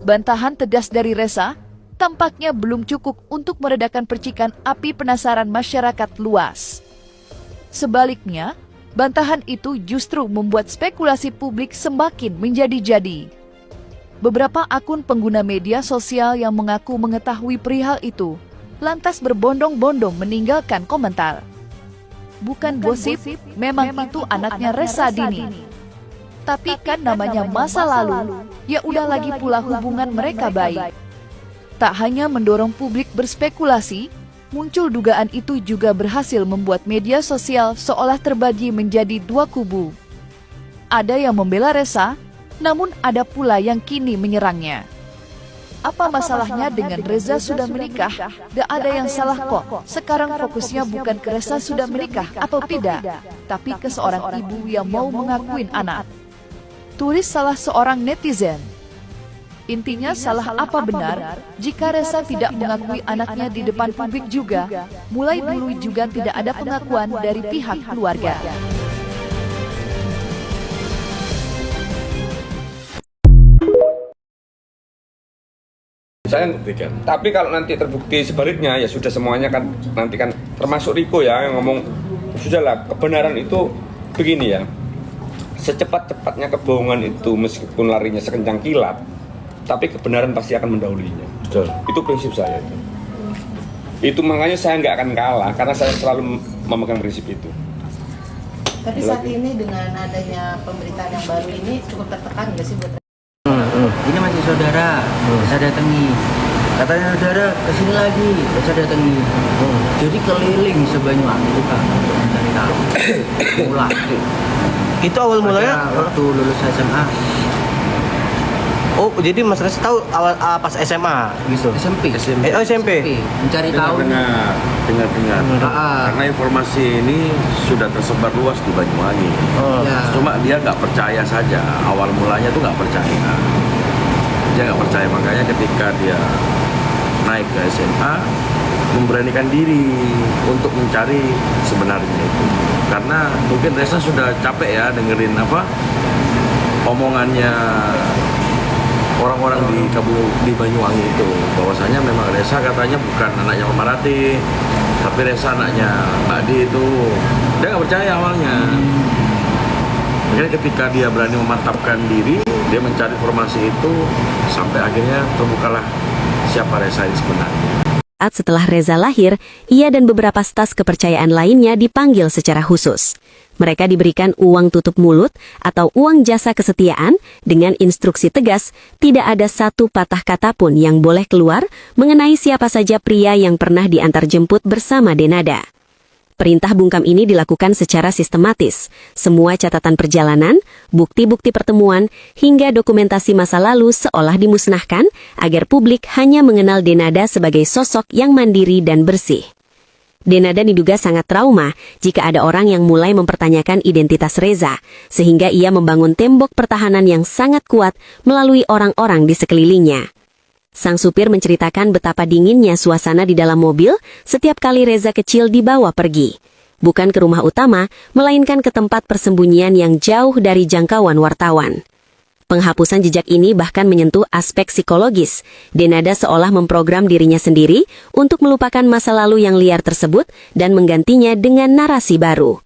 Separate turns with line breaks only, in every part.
Bantahan tegas dari Reza tampaknya belum cukup untuk meredakan percikan api penasaran masyarakat luas. Sebaliknya, bantahan itu justru membuat spekulasi publik semakin menjadi-jadi. Beberapa akun pengguna media sosial yang mengaku mengetahui perihal itu lantas berbondong-bondong meninggalkan komentar. Bukan gosip, memang itu anaknya Reza Dini. Tapi kan namanya masa lalu, ya udah lagi pula hubungan mereka baik. Tak hanya mendorong publik berspekulasi, muncul dugaan itu juga berhasil membuat media sosial seolah terbagi menjadi dua kubu. Ada yang membela Reza, namun ada pula yang kini menyerangnya. Apa masalahnya dengan Reza sudah menikah? Gak ada yang salah kok. Sekarang fokusnya bukan ke Reza sudah menikah atau tidak, tapi ke seorang ibu yang mau mengakuin anak. Tulis salah seorang netizen. Intinya salah apa benar jika Reza tidak mengakui anaknya di depan publik juga? Mulai dulu juga tidak ada pengakuan dari pihak keluarga.
Saya buktikan. Tapi kalau nanti terbukti sebaliknya, ya sudah semuanya kan nanti kan termasuk Riko ya yang ngomong sudahlah, kebenaran itu begini ya. Secepat-cepatnya kebohongan itu meskipun larinya sekencang kilat, tapi kebenaran pasti akan mendahulunya.
Betul.
Itu prinsip saya itu. Itu makanya saya nggak akan kalah karena saya selalu memegang prinsip itu.
Tapi saat ini dengan adanya pemberitaan yang baru ini cukup tertekan nggak sih buat?
Ini masih saudara, saya datangi. Katanya saudara kesini lagi, saya datangi. Jadi keliling Sebanyuwangi itu Kak, mencari tahu. Mulai.
Itu awal mulanya
waktu lulus SMA.
Oh, jadi Mas Reza tahu awal pas SMA gitu.
SMP.
SMP.
Mencari tahu.
Dengar. Karena informasi ini sudah tersebar luas di Banyuwangi.
Ya.
Cuma dia nggak percaya saja. Awal mulanya tuh nggak percaya. Dia nggak percaya, makanya ketika dia naik ke SMA memberanikan diri untuk mencari sebenarnya itu. Karena mungkin Reza sudah capek ya dengerin omongannya orang-orang di Banyuwangi itu, bahwasanya memang Reza katanya bukan anaknya Mama Rati, tapi Reza anaknya Mbak Di itu. Dia nggak percaya awalnya. Makanya ketika dia berani memantapkan diri, dia mencari informasi itu, sampai akhirnya terbukalah siapa Reza ini sebenarnya.
Setelah Reza lahir, ia dan beberapa staf kepercayaan lainnya dipanggil secara khusus. Mereka diberikan uang tutup mulut atau uang jasa kesetiaan dengan instruksi tegas, tidak ada satu patah kata pun yang boleh keluar mengenai siapa saja pria yang pernah diantar jemput bersama Denada. Perintah bungkam ini dilakukan secara sistematis. Semua catatan perjalanan, bukti-bukti pertemuan, hingga dokumentasi masa lalu seolah dimusnahkan agar publik hanya mengenal Denada sebagai sosok yang mandiri dan bersih. Denada diduga sangat trauma jika ada orang yang mulai mempertanyakan identitas Reza, sehingga ia membangun tembok pertahanan yang sangat kuat melalui orang-orang di sekelilingnya. Sang supir menceritakan betapa dinginnya suasana di dalam mobil setiap kali Reza kecil dibawa pergi. Bukan ke rumah utama, melainkan ke tempat persembunyian yang jauh dari jangkauan wartawan. Penghapusan jejak ini bahkan menyentuh aspek psikologis. Denada seolah memprogram dirinya sendiri untuk melupakan masa lalu yang liar tersebut dan menggantinya dengan narasi baru.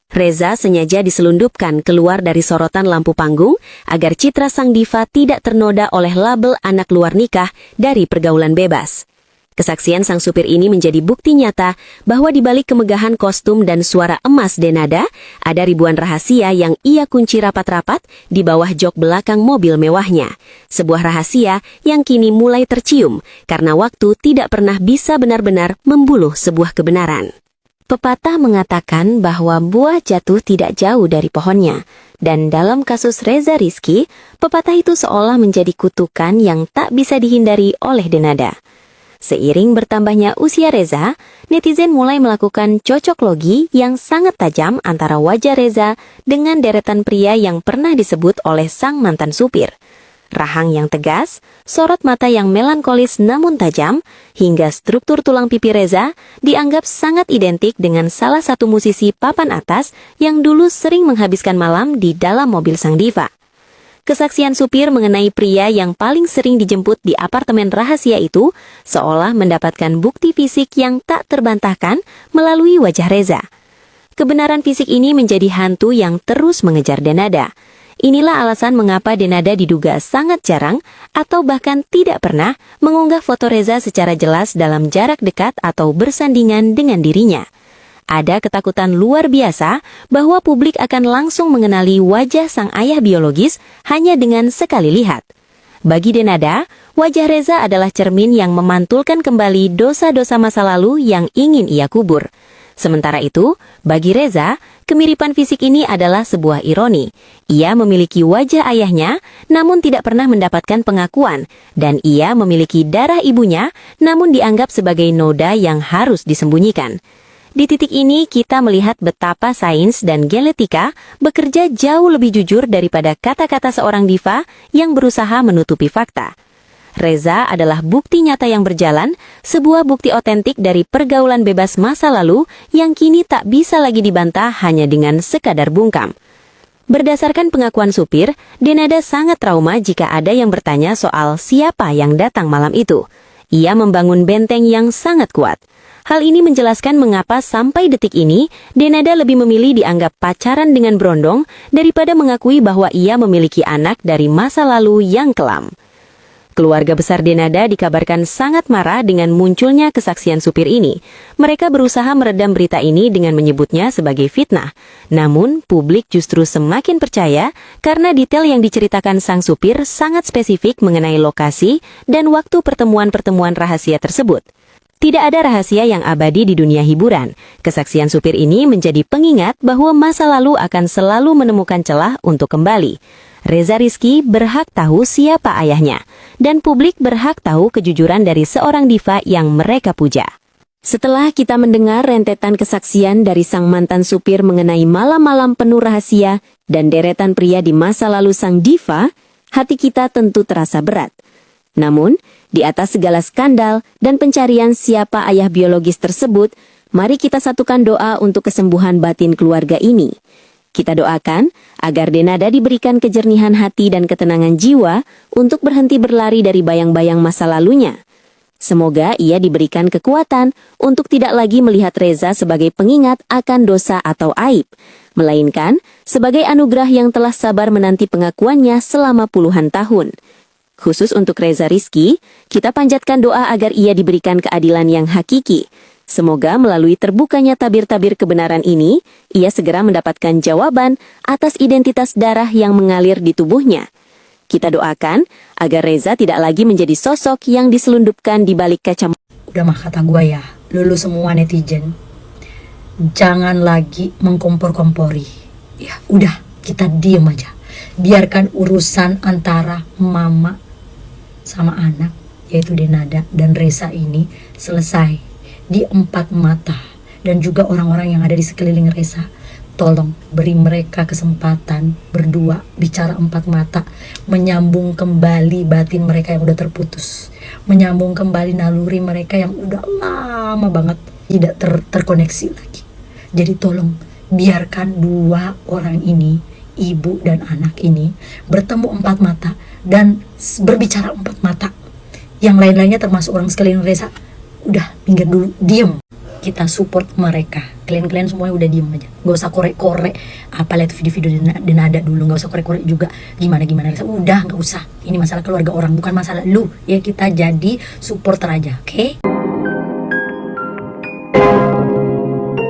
Reza sengaja diselundupkan keluar dari sorotan lampu panggung agar citra sang diva tidak ternoda oleh label anak luar nikah dari pergaulan bebas. Kesaksian sang supir ini menjadi bukti nyata bahwa di balik kemegahan kostum dan suara emas Denada, ada ribuan rahasia yang ia kunci rapat-rapat di bawah jok belakang mobil mewahnya. Sebuah rahasia yang kini mulai tercium karena waktu tidak pernah bisa benar-benar membuluh sebuah kebenaran. Pepatah mengatakan bahwa buah jatuh tidak jauh dari pohonnya, dan dalam kasus Reza Rizky, pepatah itu seolah menjadi kutukan yang tak bisa dihindari oleh Denada. Seiring bertambahnya usia Reza, netizen mulai melakukan cocok logi yang sangat tajam antara wajah Reza dengan deretan pria yang pernah disebut oleh sang mantan supir. Rahang yang tegas, sorot mata yang melankolis namun tajam, hingga struktur tulang pipi Reza dianggap sangat identik dengan salah satu musisi papan atas yang dulu sering menghabiskan malam di dalam mobil sang diva. kesaksian supir mengenai pria yang paling sering dijemput di apartemen rahasia itu seolah mendapatkan bukti fisik yang tak terbantahkan melalui wajah Reza. Kebenaran fisik ini menjadi hantu yang terus mengejar Denada. Inilah alasan mengapa Denada diduga sangat jarang atau bahkan tidak pernah mengunggah foto Reza secara jelas dalam jarak dekat atau bersandingan dengan dirinya. Ada ketakutan luar biasa bahwa publik akan langsung mengenali wajah sang ayah biologis hanya dengan sekali lihat. Bagi Denada, wajah Reza adalah cermin yang memantulkan kembali dosa-dosa masa lalu yang ingin ia kubur. Sementara itu, bagi Reza, kemiripan fisik ini adalah sebuah ironi. Ia memiliki wajah ayahnya, namun tidak pernah mendapatkan pengakuan, dan ia memiliki darah ibunya, namun dianggap sebagai noda yang harus disembunyikan. Di titik ini, kita melihat betapa sains dan genetika bekerja jauh lebih jujur daripada kata-kata seorang diva yang berusaha menutupi fakta. Reza adalah bukti nyata yang berjalan, sebuah bukti otentik dari pergaulan bebas masa lalu yang kini tak bisa lagi dibantah hanya dengan sekadar bungkam. Berdasarkan pengakuan supir, Denada sangat trauma jika ada yang bertanya soal siapa yang datang malam itu. Ia membangun benteng yang sangat kuat. Hal ini menjelaskan mengapa sampai detik ini, Denada lebih memilih dianggap pacaran dengan Brondong daripada mengakui bahwa ia memiliki anak dari masa lalu yang kelam. Keluarga besar Denada dikabarkan sangat marah dengan munculnya kesaksian supir ini. Mereka berusaha meredam berita ini dengan menyebutnya sebagai fitnah. Namun, publik justru semakin percaya karena detail yang diceritakan sang supir sangat spesifik mengenai lokasi dan waktu pertemuan-pertemuan rahasia tersebut. Tidak ada rahasia yang abadi di dunia hiburan. Kesaksian supir ini menjadi pengingat bahwa masa lalu akan selalu menemukan celah untuk kembali. Reza Rizky berhak tahu siapa ayahnya, dan publik berhak tahu kejujuran dari seorang diva yang mereka puja. Setelah kita mendengar rentetan kesaksian dari sang mantan supir mengenai malam-malam penuh rahasia dan deretan pria di masa lalu sang diva, hati kita tentu terasa berat. Namun, di atas segala skandal dan pencarian siapa ayah biologis tersebut, mari kita satukan doa untuk kesembuhan batin keluarga ini. Kita doakan agar Denada diberikan kejernihan hati dan ketenangan jiwa untuk berhenti berlari dari bayang-bayang masa lalunya. Semoga ia diberikan kekuatan untuk tidak lagi melihat Reza sebagai pengingat akan dosa atau aib, melainkan sebagai anugerah yang telah sabar menanti pengakuannya selama puluhan tahun. Khusus untuk Reza Rizky, kita panjatkan doa agar ia diberikan keadilan yang hakiki. Semoga melalui terbukanya tabir-tabir kebenaran ini, ia segera mendapatkan jawaban atas identitas darah yang mengalir di tubuhnya. Kita doakan agar Reza tidak lagi menjadi sosok yang diselundupkan di balik kacamata.
Udah mah kata gue ya, lulu semua netizen, jangan lagi mengkompor-kompori. Ya udah, kita diem aja. Biarkan urusan antara mama sama anak, yaitu Denada dan Reza ini selesai di empat mata. Dan juga orang-orang yang ada di sekeliling Reza, tolong beri mereka kesempatan berdua bicara empat mata, menyambung kembali batin mereka yang udah terputus, menyambung kembali naluri mereka yang udah lama banget tidak terkoneksi lagi. Jadi tolong biarkan dua orang ini, ibu dan anak ini, bertemu empat mata dan berbicara empat mata. Yang lain-lainnya termasuk orang sekeliling Reza, udah minggir dulu, diem. Kita support mereka. Kalian semuanya udah diem aja, gak usah korek-korek apa lihat video-video Denada dulu, gak usah korek-korek juga gimana Reza. Udah gak usah, ini masalah keluarga orang, bukan masalah lu. Ya kita jadi supporter aja, oke?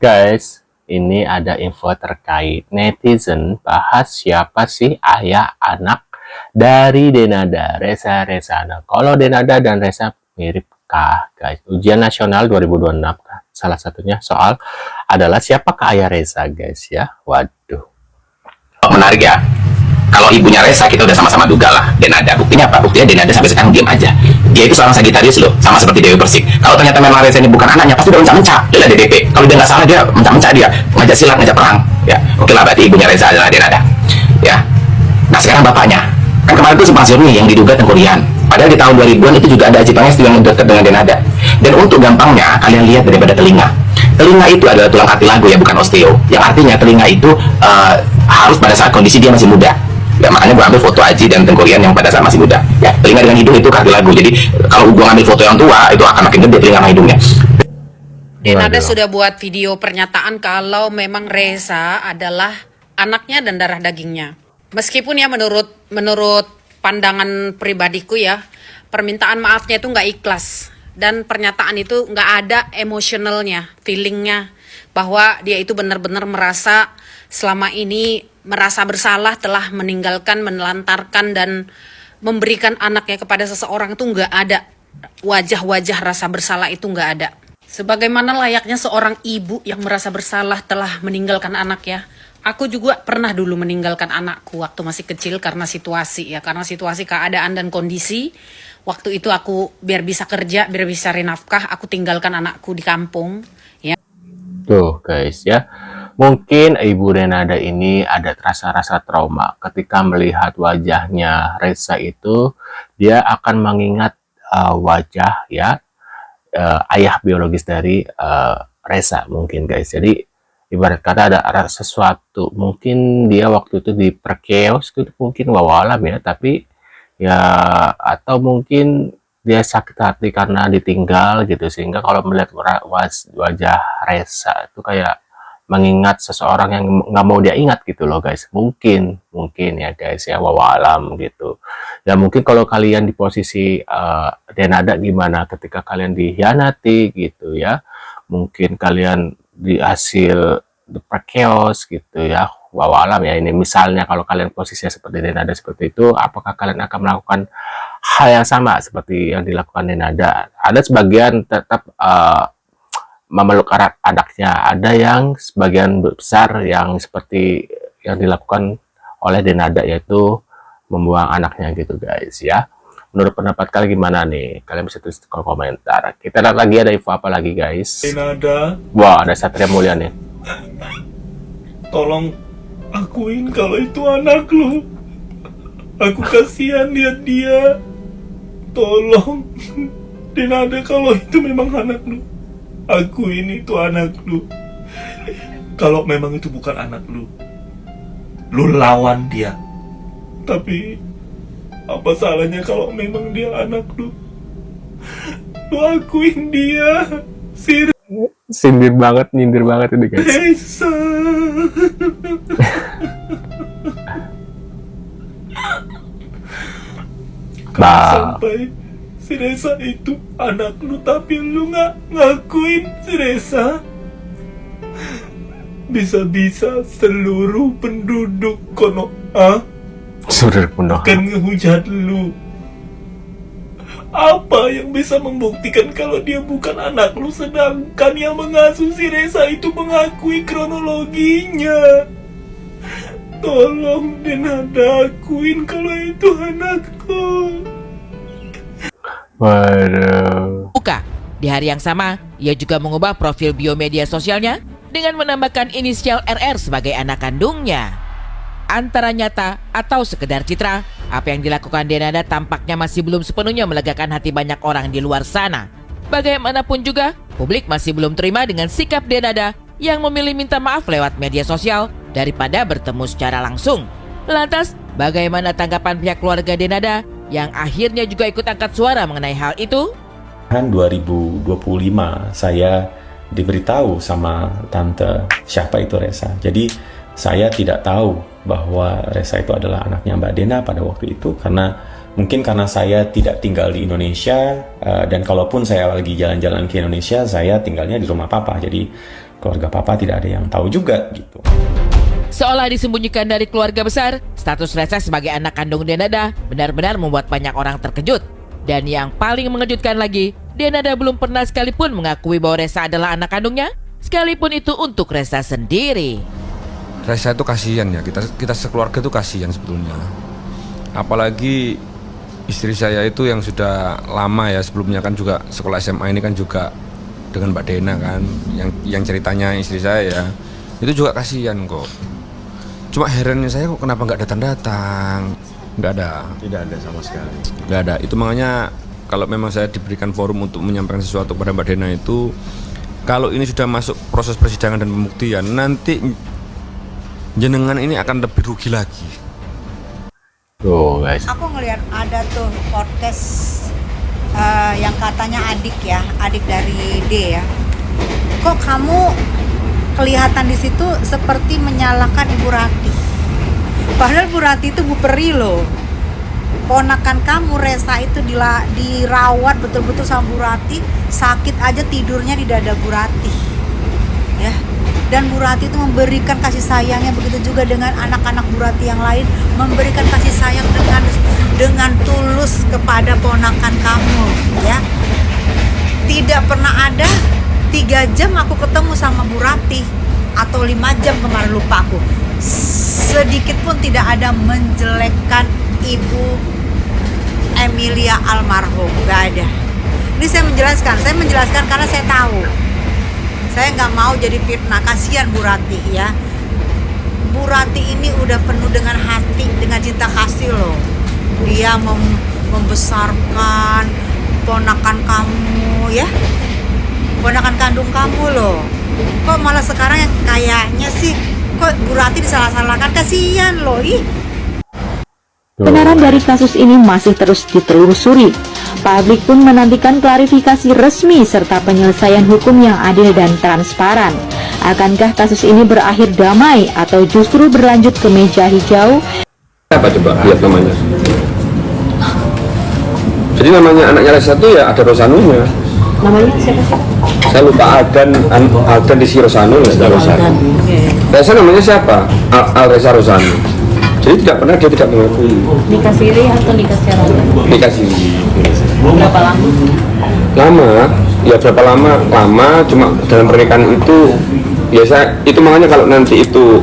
Guys, ini ada info terkait netizen bahas siapa sih ayah anak dari Denada, Reza Rezana. Kalau Denada dan Reza miripkah, guys? Ujian nasional 2026 salah satunya soal adalah siapakah ayah Reza, guys ya. Waduh.
Menarik ya. Kalau ibunya Reza kita udah sama-sama duga lah Denada. Buktinya apa? Buktinya Denada sampai sekarang diam aja. Dia itu seorang Sagitarius loh, sama seperti Dewi Persik. Kalau ternyata memang Reza ini bukan anaknya, pasti udah mencak-mencak. Dia lah DDP. Kalau dia nggak salah dia mencak-mencak, dia ngajak silat, ngajak perang. Ya, oke lah, berarti ibunya Reza adalah Denada. Ya. Nah sekarang bapaknya. Kan kemarin itu Simpang Siur nih yang diduga Tengkurian. Padahal di tahun 2000-an itu juga ada Aji Pangestu yang dekat dengan Denada. Dan untuk gampangnya, kalian lihat daripada telinga. Telinga itu adalah tulang kartilago ya, bukan osteo. Yang artinya telinga itu harus pada saat kondisi dia masih muda. Ya, makanya gue ambil foto Aji dan Tengkorian yang pada saat masih muda. Ya, telinga dengan hidung itu kartu lagu. Jadi kalau gue ngambil foto yang tua, itu akan makin gede telinga sama hidungnya.
Denada sudah buat video pernyataan kalau memang Reza adalah anaknya dan darah dagingnya. Meskipun ya menurut pandangan pribadiku ya, permintaan maafnya itu nggak ikhlas. Dan pernyataan itu nggak ada emosionalnya, feelingnya. Bahwa dia itu benar-benar merasa selama ini merasa bersalah telah meninggalkan, menelantarkan dan memberikan anaknya kepada seseorang itu nggak ada. Wajah-wajah rasa bersalah itu nggak ada. Sebagaimana layaknya seorang ibu yang merasa bersalah telah meninggalkan anaknya. Aku juga pernah dulu meninggalkan anakku waktu masih kecil karena situasi ya. Karena situasi keadaan dan kondisi. Waktu itu aku biar bisa kerja, biar bisa cari nafkah, aku tinggalkan anakku di kampung. Ya.
Tuh guys ya. Mungkin Ibu Denada ini ada rasa-rasa trauma ketika melihat wajahnya Reza itu, dia akan mengingat wajah ya ayah biologis dari Reza mungkin guys. Jadi ibarat kata ada sesuatu, mungkin dia waktu itu di perkeos gitu, mungkin wawalam ya, tapi ya atau mungkin dia sakit hati karena ditinggal gitu, sehingga kalau melihat wajah Reza itu kayak mengingat seseorang yang nggak mau dia ingat gitu loh guys. Mungkin ya guys ya, wawalam gitu ya. Mungkin kalau kalian di posisi Denada gimana ketika kalian dihianati gitu ya, mungkin kalian di hasil perkeos gitu ya, wawalam ya. Ini misalnya kalau kalian posisinya seperti Denada seperti itu, apakah kalian akan melakukan hal yang sama seperti yang dilakukan Denada? Ada sebagian tetap memeluk anaknya, ada yang sebagian besar yang seperti yang dilakukan oleh Denada, yaitu membuang anaknya gitu guys ya. Menurut pendapat kalian gimana nih? Kalian bisa tulis di kolom komentar. Kita lihat lagi ada info apa lagi guys.
Denada,
Wah, ada Satria Mulia nih.
tolong akuin kalau itu anak lu. Aku kasihan lihat dia. Tolong Denada, kalau itu memang anak lu, akuin itu anak lu. Kalau memang itu bukan anak lu, lu lawan dia. Tapi apa salahnya kalau memang dia anak lu? Lu akuin dia.
Nyindir banget ini guys.
Reza. Kalau sampai si Reza itu anak lu tapi lu nggak ngakuin si Reza, bisa-bisa seluruh penduduk kono
Sudah penuh.
kan ngehujat lu. Apa yang bisa membuktikan kalau dia bukan anak lu, sedangkan yang mengasuh si Reza itu mengakui kronologinya? Tolong Denada, akuin kalau itu anakku.
Waduh.
Buka. Di hari yang sama, ia juga mengubah profil biomedia sosialnya dengan menambahkan inisial RR sebagai anak kandungnya. Antara nyata atau sekedar citra, apa yang dilakukan Denada tampaknya masih belum sepenuhnya melegakan hati banyak orang di luar sana. Bagaimanapun juga, publik masih belum terima dengan sikap Denada yang memilih minta maaf lewat media sosial daripada bertemu secara langsung. Lantas, bagaimana tanggapan pihak keluarga Denada yang akhirnya juga ikut angkat suara mengenai hal itu?
2025 saya diberitahu sama tante siapa itu Reza. Jadi saya tidak tahu bahwa Reza itu adalah anaknya Mbak Dena pada waktu itu, karena mungkin karena saya tidak tinggal di Indonesia, dan kalaupun saya lagi jalan-jalan ke Indonesia, saya tinggalnya di rumah papa. Jadi keluarga papa tidak ada yang tahu juga gitu.
Seolah disembunyikan dari keluarga besar, status Reza sebagai anak kandung Denada benar-benar membuat banyak orang terkejut. Dan yang paling mengejutkan lagi, Denada belum pernah sekalipun mengakui bahwa Reza adalah anak kandungnya, sekalipun itu untuk Reza sendiri.
Reza itu kasihan ya, kita sekeluarga itu kasihan sebetulnya. Apalagi istri saya itu yang sudah lama ya, sebelumnya kan juga sekolah SMA ini kan juga dengan Mbak Dena kan, yang ceritanya istri saya ya, itu juga kasihan kok. Cuma herannya saya kok kenapa nggak datang-datang? Nggak ada.
Tidak ada sama sekali.
Nggak ada. Itu makanya kalau memang saya diberikan forum untuk menyampaikan sesuatu kepada Mbak Dena itu, kalau ini sudah masuk proses persidangan dan pembuktian, nanti jenengan ini akan lebih rugi lagi.
Tuh guys.
Aku ngelihat ada tuh podcast yang katanya adik dari D ya. Kok kamu kelihatan di situ seperti menyalahkan Ibu Rati? Padahal Bu Rati itu Bu Peri loh. Ponakan kamu Resa itu dirawat betul-betul sama Bu Rati, sakit aja tidurnya di dada Bu Rati. Ya. Dan Bu Rati itu memberikan kasih sayangnya, begitu juga dengan anak-anak Bu Rati yang lain, memberikan kasih sayang dengan tulus kepada ponakan kamu, ya. Tidak pernah ada 3 jam aku ketemu sama Bu Rati atau 5 jam kemarin, lupa aku. Sedikit pun tidak ada menjelekkan Ibu Emilia almarhum, gak ada. Ini saya menjelaskan karena saya tahu. Saya nggak mau jadi fitnah, kasihan Bu Rati ya. Bu Rati ini udah penuh dengan hati, dengan cinta kasih loh. Dia membesarkan ponakan kamu ya, ponakan kandung kamu loh. Kok malah sekarang yang kayaknya sih, kok Bu Rati disalah-salahkan, kasihan loh ih.
Kebenaran dari kasus ini masih terus ditelusuri. Publik pun menantikan klarifikasi resmi serta penyelesaian hukum yang adil dan transparan. Akankah kasus ini berakhir damai atau justru berlanjut ke meja hijau?
Apa coba lihat namanya? Jadi namanya anaknya Resa itu ya ada Rosanunya.
Namanya siapa sih?
Saya lupa, Aldan di si Rosanu ya. Resa namanya siapa? Al Resa Rosanu. Jadi dia tidak mengakui.
Nikah siri atau nikah secara
Nikah siri.
Berapa lama?
Lama, ya berapa lama? Lama, cuma dalam pernikahan itu biasa itu, makanya kalau nanti itu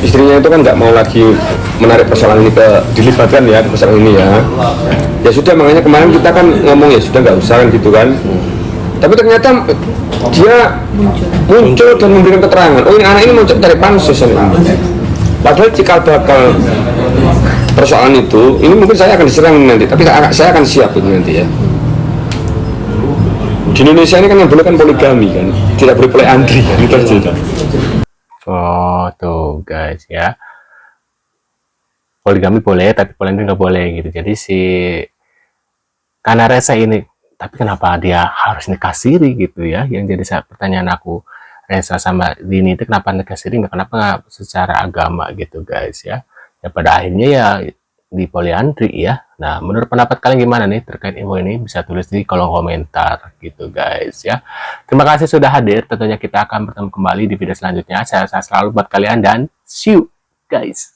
istrinya itu kan nggak mau lagi menarik persoalan ini dilibatkan ya persoalan ini ya. Ya sudah, makanya kemarin kita kan ngomong ya sudah nggak usah kan gitu kan. Tapi ternyata dia muncul dan memberikan keterangan. Oh, ini anak ini muncul dari pansus ini. Padahal jika bakal persoalan itu, ini mungkin saya akan diserang nanti, tapi saya akan siap itu nanti ya. Di Indonesia ini kan yang boleh kan poligami kan, tidak boleh polyandry kan, itu aja.
Oh tuh guys ya, poligami boleh tapi polyandry nggak boleh gitu. Jadi karena Resa ini, tapi kenapa dia harus nikah siri gitu ya? Yang jadi pertanyaan aku. Resa sama Dini itu kenapa nikah siri, kenapa nggak secara agama gitu guys ya. Ya pada akhirnya ya di poliandri ya. Nah menurut pendapat kalian gimana nih terkait info ini, bisa tulis di kolom komentar gitu guys ya. Terima kasih sudah hadir, tentunya kita akan bertemu kembali di video selanjutnya. Saya selalu buat kalian dan see you guys.